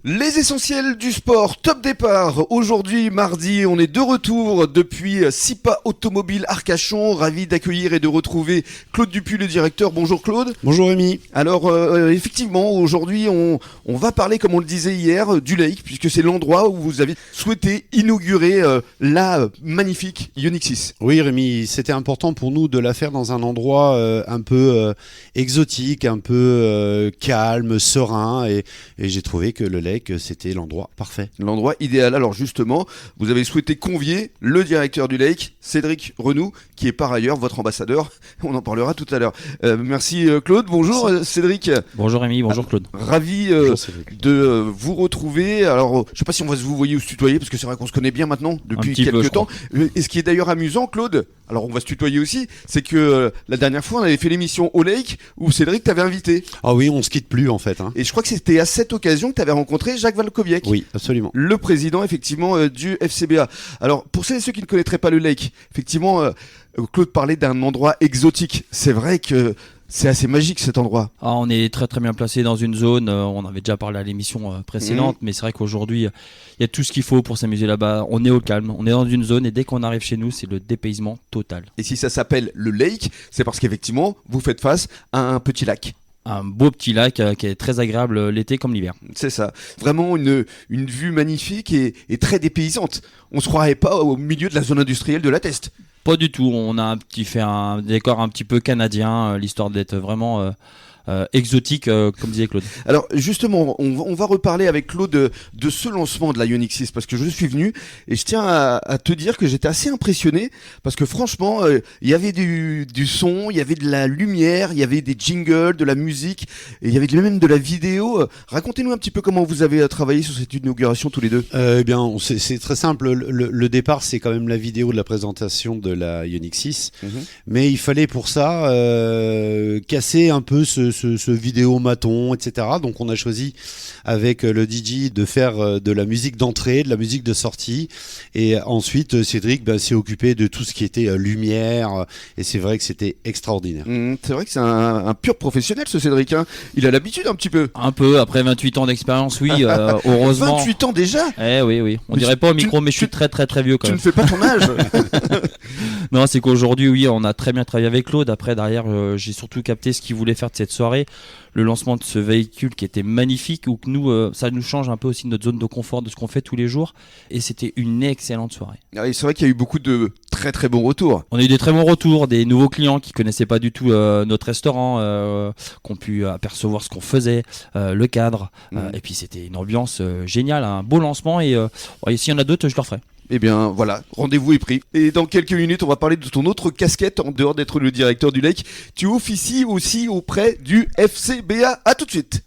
Les essentiels du sport, top départ. Aujourd'hui, mardi, on est de retour depuis SIPA Automobile Arcachon. Ravi d'accueillir et de retrouver Claude Dupuis, le directeur. Bonjour Claude. Bonjour Rémi. Alors, effectivement, aujourd'hui, on va parler, comme on le disait hier, du Lake, puisque c'est l'endroit où vous avez souhaité inaugurer la magnifique Ioniq 6. Oui Rémi, c'était important pour nous de la faire dans un endroit un peu exotique, un peu calme, serein, et j'ai trouvé que le Lake, c'était l'endroit parfait. L'endroit idéal. Alors justement, vous avez souhaité convier le directeur du Lake, Cédric Renoux, qui est par ailleurs votre ambassadeur. On en parlera tout à l'heure. Merci Claude. Bonjour Cédric. Bonjour Rémi, bonjour Claude. Ravi de vous retrouver. Alors, je ne sais pas si on va se vous voyer ou se tutoyer, parce que c'est vrai qu'on se connaît bien maintenant depuis quelques temps. Et ce qui est d'ailleurs amusant, Claude, alors on va se tutoyer aussi, c'est que la dernière fois, on avait fait l'émission au Lake où Cédric t'avait invité. Ah oui, on se quitte plus en fait. Et je crois que c'était à cette occasion que tu avais rencontré Jacques Valkoviec. Oui, absolument. Le président, effectivement, du FCBA. Alors, pour celles et ceux qui ne connaîtraient pas le Lake, effectivement, Claude parlait d'un endroit exotique. C'est vrai que c'est assez magique cet endroit. On est très très bien placé dans une zone, on avait déjà parlé à l'émission précédente, mais c'est vrai qu'aujourd'hui, il y a tout ce qu'il faut pour s'amuser là-bas. On est au calme, on est dans une zone et dès qu'on arrive chez nous, c'est le dépaysement total. Et si ça s'appelle le Lake, c'est parce qu'effectivement, vous faites face à un petit lac. Un beau petit lac qui est très agréable l'été comme l'hiver. C'est ça. Vraiment une vue magnifique et très dépaysante. On se croirait pas au milieu de la zone industrielle de la Teste. Pas du tout. On a fait un décor un petit peu canadien, l'histoire d'être vraiment exotique, comme disait Claude. Alors justement, on va reparler avec Claude de ce lancement de la Ioniq 6, parce que je suis venu et je tiens à te dire que j'étais assez impressionné, parce que franchement, il y avait du son, il y avait de la lumière, il y avait des jingles, de la musique, et il y avait même de la vidéo. Racontez-nous un petit peu comment vous avez travaillé sur cette inauguration tous les deux. Eh bien, c'est très simple. Le départ, c'est quand même la vidéo de la présentation de la Ioniq 6, mais il fallait pour ça casser un peu ce vidéomaton, etc. Donc on a choisi avec le DJ de faire de la musique d'entrée, de la musique de sortie, et ensuite Cédric s'est occupé de tout ce qui était lumière, et c'est vrai que c'était extraordinaire. C'est vrai que c'est un pur professionnel ce Cédric, hein. Il a l'habitude un petit peu. Un peu, après 28 ans d'expérience, oui, heureusement. 28 ans déjà. Oui. On dirait pas au micro, mais je suis très très très vieux quand même. Tu ne fais pas ton âge. Non, c'est qu'aujourd'hui, oui, on a très bien travaillé avec Claude. Après, derrière, j'ai surtout capté ce qu'il voulait faire de cette soirée. Le lancement de ce véhicule qui était magnifique, où que nous, ça nous change un peu aussi de notre zone de confort, de ce qu'on fait tous les jours. Et c'était une excellente soirée. C'est vrai qu'il y a eu beaucoup de très très bons retours. On a eu des très bons retours, des nouveaux clients qui connaissaient pas du tout notre restaurant, qui ont pu apercevoir ce qu'on faisait, le cadre. Et puis c'était une ambiance géniale, un beau lancement. Et s'il y en a d'autres, je le referai. Eh bien voilà, rendez-vous est pris. Et dans quelques minutes, on va parler de ton autre casquette, en dehors d'être le directeur du Lake. Tu officies aussi auprès du FCBA. À tout de suite.